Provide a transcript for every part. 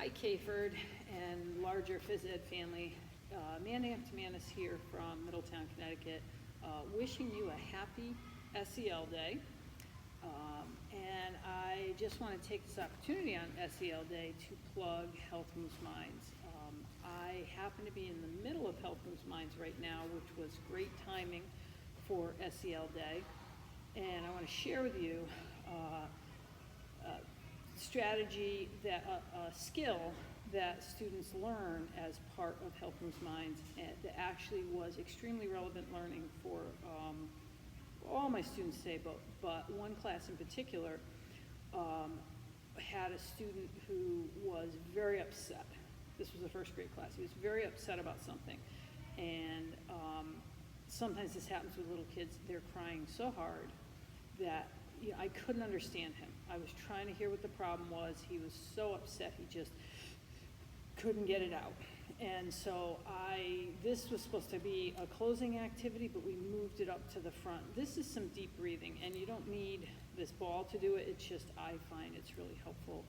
Hi, Kayford and larger phys ed family. Mandy Manis here from Middletown, Connecticut, wishing you a happy SEL Day. And I just want to take this opportunity on SEL Day to plug Health Moves Minds. I happen to be in the middle of Health Moves Minds right now, which was great timing for SEL Day. And I want to share with you strategy, that a skill that students learn as part of Health Moves Minds, and that actually was extremely relevant learning for all my students today, but one class in particular had a student who was very upset. This was a first grade class. He was very upset about something, and sometimes this happens with little kids. They're crying so hard that I couldn't understand him. I was trying to hear what the problem was. He was so upset, he just couldn't get it out. And so this was supposed to be a closing activity, but we moved it up to the front. This is some deep breathing, and you don't need this ball to do it. It's just, I find it's really helpful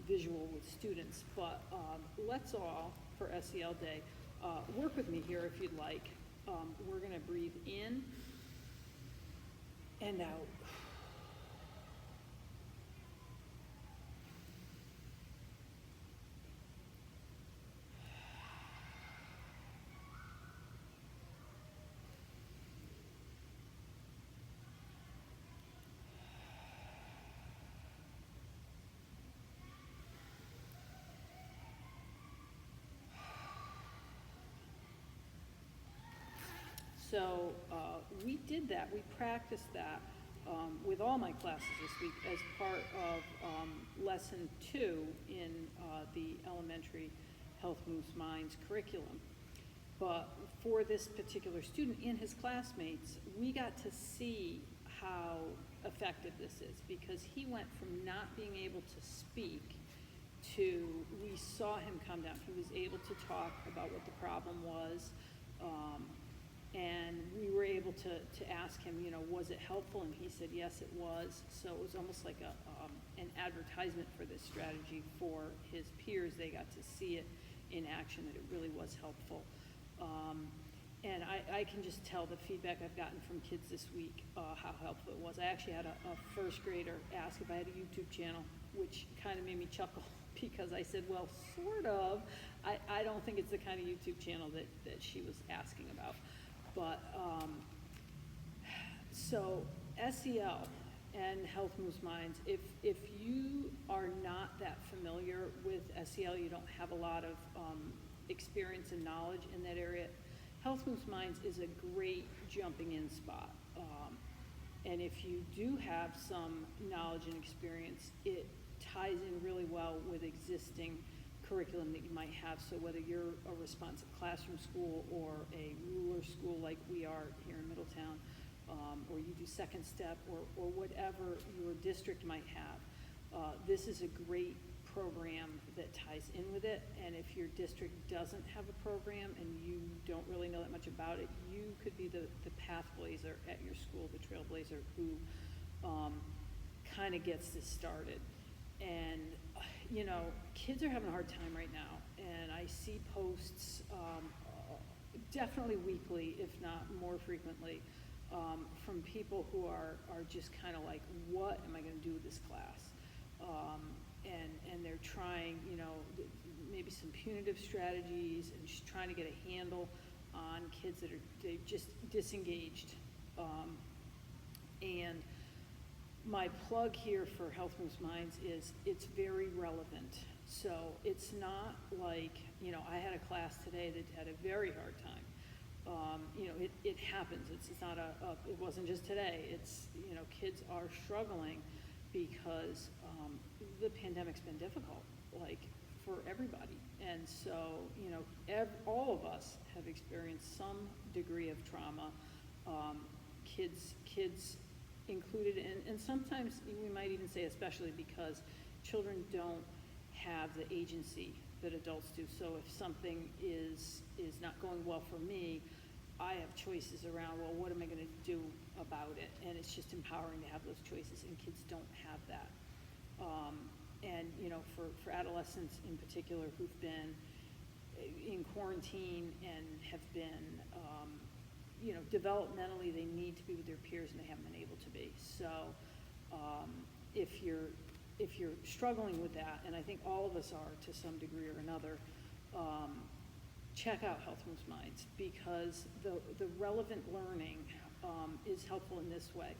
visual with students. But let's all, for SEL Day, work with me here if you'd like. We're gonna breathe in and out. So we did that, we practiced that with all my classes this week as part of lesson 2 in the elementary Health Moves Minds curriculum. But for this particular student and his classmates, we got to see how effective this is, because he went from not being able to speak to, we saw him come down. He was able to talk about what the problem was. And we were able to ask him, was it helpful? And he said, yes, it was. So it was almost like an advertisement for this strategy for his peers. They got to see it in action, that it really was helpful. And I can just tell the feedback I've gotten from kids this week, how helpful it was. I actually had a first grader ask if I had a YouTube channel, which kind of made me chuckle, because I said, well, sort of. I don't think it's the kind of YouTube channel that she was asking about. But, so SEL and Health Moves Minds, if you are not that familiar with SEL, you don't have a lot of experience and knowledge in that area, Health Moves Minds is a great jumping in spot. And if you do have some knowledge and experience, it ties in really well with existing curriculum that you might have. So whether you're a responsive classroom school or a ruler school like we are here in Middletown, or you do second step, or whatever your district might have, this is a great program that ties in with it. And if your district doesn't have a program and you don't really know that much about it, you could be the path blazer at your school, the trailblazer who kind of gets this started. And kids are having a hard time right now, and I see posts definitely weekly, if not more frequently, from people who are just kind of like, what am I going to do with this class? And they're trying, maybe some punitive strategies, and just trying to get a handle on kids that they're just disengaged. And my plug here for Health Moves Minds is it's very relevant. So it's not like, I had a class today that had a very hard time. It happens. It's not it wasn't just today. It's, kids are struggling because the pandemic's been difficult, like for everybody. And so, all of us have experienced some degree of trauma, kids included, and sometimes we might even say especially, because children don't have the agency that adults do. So if something is not going well for me, I have choices around, well, what am I going to do about it? And it's just empowering to have those choices, and kids don't have that. And for adolescents in particular who've been in quarantine and have been, developmentally they need to be with their peers and they haven't been able to be. So if you're struggling with that, and I think all of us are to some degree or another, check out Health Moves Minds, because the relevant learning is helpful in this way.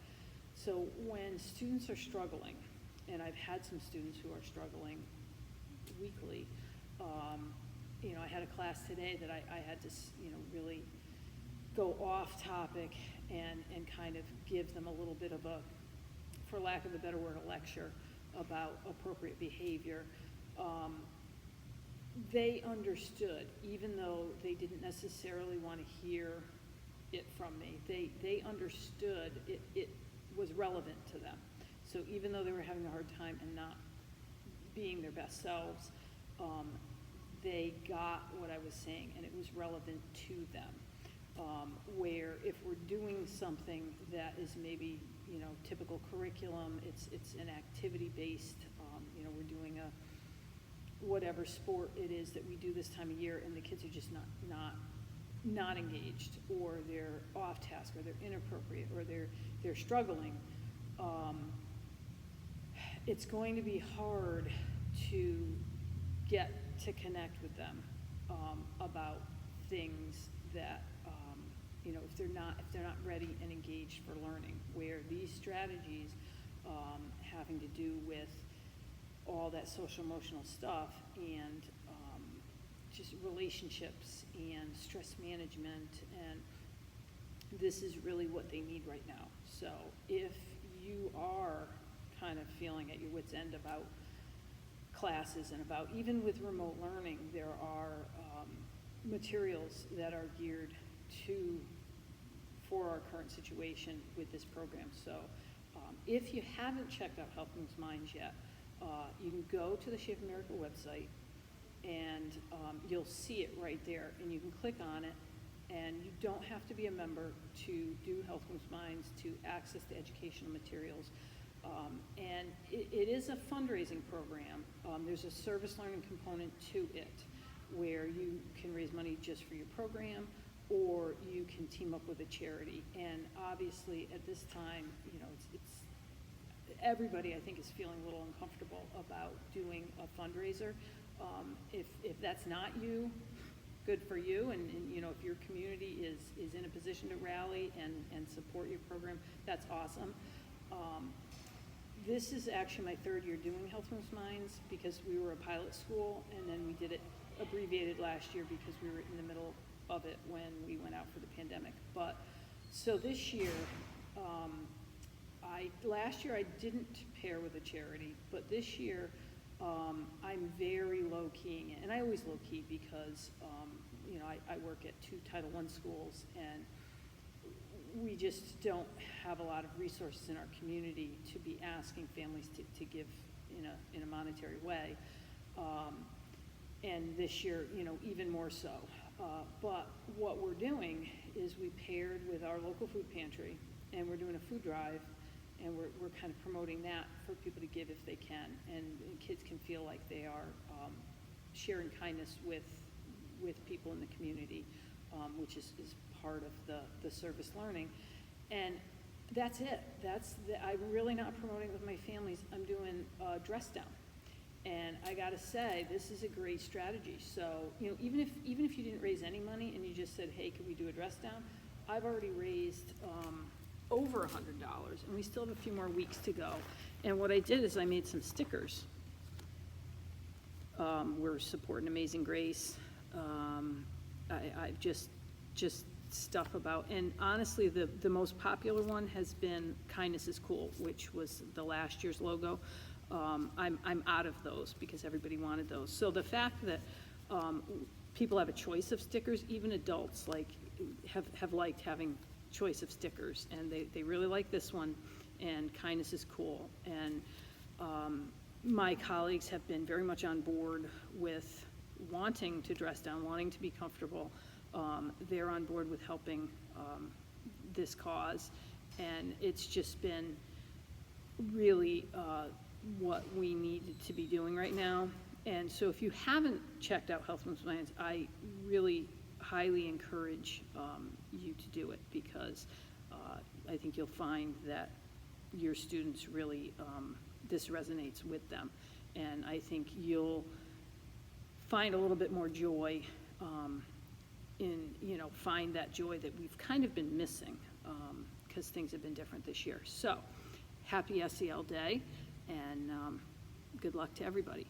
So when students are struggling, and I've had some students who are struggling weekly, I had a class today that I had to, really go off topic and kind of give them a little bit of a, for lack of a better word, a lecture about appropriate behavior. They understood, even though they didn't necessarily want to hear it from me, they understood it was relevant to them. So even though they were having a hard time and not being their best selves, they got what I was saying, and it was relevant to them. Where if we're doing something that is maybe, typical curriculum, it's an activity-based, we're doing whatever sport it is that we do this time of year, and the kids are just not engaged, or they're off task, or they're inappropriate, or they're struggling. It's going to be hard to get to connect with them about things that if they're not ready and engaged for learning, where these strategies having to do with all that social emotional stuff and just relationships and stress management, and this is really what they need right now. So if you are kind of feeling at your wit's end about classes and about even with remote learning, there are materials that are geared for our current situation with this program. So if you haven't checked out Health Moves Minds yet, you can go to the Shape America website, and you'll see it right there, and you can click on it, and you don't have to be a member to do Health Moves Minds to access the educational materials. And it is a fundraising program. There's a service learning component to it, where you can raise money just for your program, or you can team up with a charity. And obviously at this time, it's everybody, I think, is feeling a little uncomfortable about doing a fundraiser. If that's not you, good for you, and if your community is in a position to rally and support your program, that's awesome. This is actually my third year doing Health Moves Minds, because we were a pilot school, and then we did it abbreviated last year because we were in the middle of it when we went out for the pandemic. But so this year, last year I didn't pair with a charity, but this year I'm very low-keying it, and I always low-key because I work at 2 Title I schools, and we just don't have a lot of resources in our community to be asking families to give in a monetary way. And this year, even more so. But what we're doing is we paired with our local food pantry, and we're doing a food drive, and we're kind of promoting that for people to give if they can, and kids can feel like they are sharing kindness with people in the community, which is part of the service learning. And that's it. I'm really not promoting it with my families. I'm doing dress down. And I gotta say, this is a great strategy. So, even if you didn't raise any money and you just said, hey, can we do a dress down? I've already raised over $100, and we still have a few more weeks to go. And what I did is I made some stickers. We're supporting Amazing Grace. I just stuff about, and honestly, the most popular one has been Kindness is Cool, which was the last year's logo. I'm out of those because everybody wanted those. So the fact that people have a choice of stickers, even adults have liked having choice of stickers, and they really like this one, and Kindness is Cool. And my colleagues have been very much on board with wanting to dress down, wanting to be comfortable. They're on board with helping this cause, and it's just been really what we needed to be doing right now. And so if you haven't checked out Health Moves Minds, I really highly encourage you to do it, because I think you'll find that your students really, this resonates with them. And I think you'll find a little bit more joy find that joy that we've kind of been missing, because things have been different this year. So happy SEL Day, and good luck to everybody.